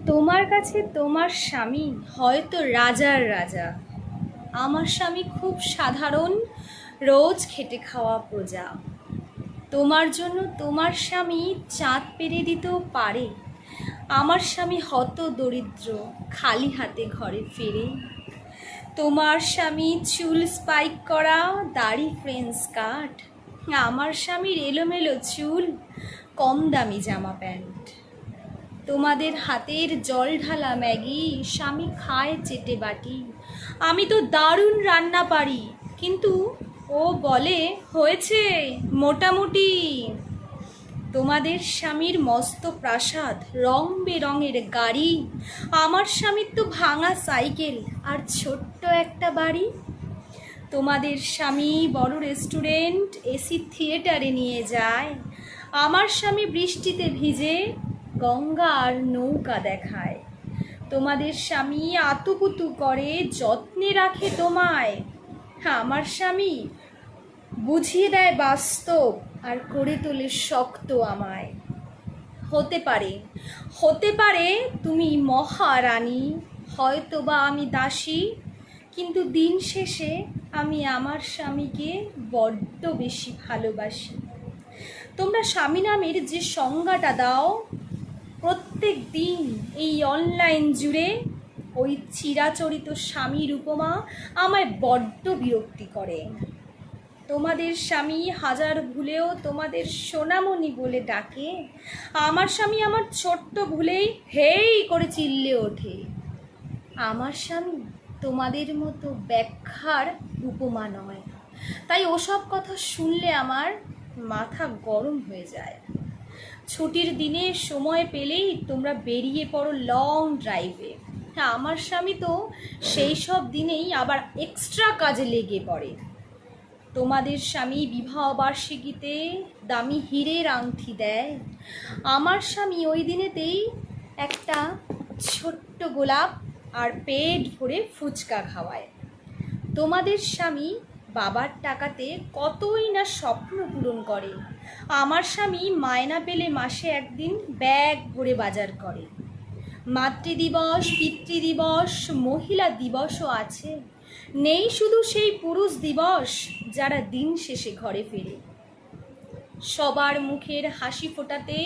তোমার কাছে তোমার স্বামী হয়তো রাজার রাজা, আমার স্বামী খুব সাধারণ, রোজ খেটে খাওয়া প্রজা। তোমার জন্য তোমার স্বামী চাঁদ পেরে দিতেও পারে, আমার স্বামী হত দরিদ্র, খালি হাতে ঘরে ফেরে। তোমার স্বামী চুল স্পাইক করা, দাড়ি ফ্রেঞ্চ কাট, আমার স্বামীর এলোমেলো চুল, কম দামি জামা প্যান্ট। তোমাদের হাতের জল ঢালা ম্যাগি স্বামী খায় চেটে বাটি, আমি তো দারুণ রান্না পারি, কিন্তু ও বলে হয়েছে মোটামুটি। তোমাদের স্বামীর মস্ত প্রাসাদ, রং বেরঙের গাড়ি, আমার স্বামীর তো ভাঙা সাইকেল আর ছোট্ট একটা বাড়ি। তোমাদের স্বামী বড় রেস্টুরেন্ট, এসি থিয়েটারে নিয়ে যায়, আমার স্বামী বৃষ্টিতে ভিজে গঙ্গা আর নৌকা দেখায়। তোমাদের স্বামী আতুপুতু করে যত্নে রাখে তোমায়, আমার স্বামী বুঝিয়ে দেয় বাস্তব আর করে তোলে শক্ত আমায়। হতে পারে তুমি মহারানী, হয়তো বা আমি দাসী, কিন্তু দিন শেষে আমি আমার স্বামীকে বড্ড বেশি ভালোবাসি। তোমরা স্বামী নামের যে সংজ্ঞাটা দাও প্রত্যেক দিন এই অনলাইন জুড়ে, ওই চিরাচরিত স্বামীর উপমা আমায় বড্ড বিরক্তি করে। তোমাদের স্বামী হাজার ভুলেও তোমাদের সোনামণি বলে ডাকে, আমার স্বামী আমার ছোট্ট ভুলেই হেই করে চিল্লে ওঠে। আমার স্বামী তোমাদের মতো ব্যাখ্যার উপমা নয়, তাই ওসব কথা শুনলে আমার মাথা গরম হয়ে যায়। ছুটির দিনে সময় পেলেই তোমরা বেরিয়ে পড়ো লং ড্রাইভে, আমার স্বামী তো সেই সব দিনেই আবার এক্সট্রা কাজে লেগে পড়ে। তোমাদের স্বামী বিবাহ বার্ষিকীতে দামি হীরের আংটি দেয়, আমার স্বামী ওই দিনেতেই একটা ছোট্ট গোলাপ আর পেট ভরে ফুচকা খাওয়ায়। তোমাদের স্বামী বাবার টাকাতে কতই না স্বপ্ন পূরণ করে, আমার স্বামী মায়না পেলে মাসে একদিন ব্যাগ ভরে বাজার করে। মাতৃদিবস, পিতৃদিবস, মহিলা দিবসও আছে, নেই শুধু সেই পুরুষ দিবস যারা দিন শেষে ঘরে ফেরে। সবার মুখের হাসি ফোটাতে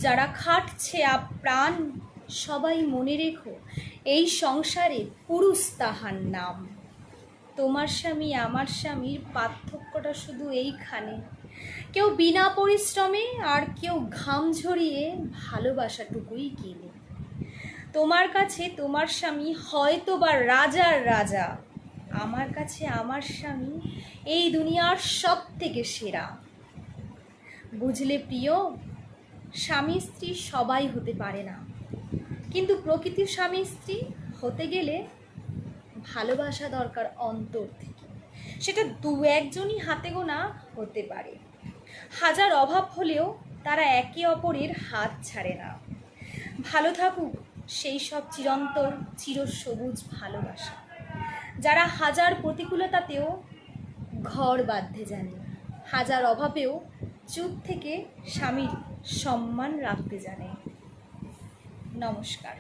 যারা খাটছে আপ্রাণ, সবাই মনে রেখো এই সংসারে পুরুষ তাহার নাম। তোমার স্বামী আমার স্বামীর পার্থক্যটা শুধু এইখানে, কেউ বিনা পরিশ্রমে আর কেউ ঘাম ঝরিয়ে ভালোবাসাটুকুই কিনে। তোমার কাছে তোমার স্বামী হয়তো বা রাজার রাজা, আমার কাছে আমার স্বামী এই দুনিয়ার সব থেকে সেরা। বুঝলে প্রিয়, স্বামী স্ত্রী সবাই হতে পারে না, কিন্তু প্রকৃতির স্বামী স্ত্রী হতে গেলে ভালোবাসা দরকার অন্তর থেকে। সেটা দু একজনই হাতে গোনা হতে পারে, হাজার অভাব হলেও তারা একে অপরের হাত ছাড়ে না। ভালো থাকুক সেই সব চিরন্তর চিরসবুজ ভালোবাসা, যারা হাজার প্রতিকূলতাতেও ঘর বাঁধতে জানে, হাজার অভাবেও চুপ থেকে স্বামীর সম্মান রাখতে জানে। নমস্কার।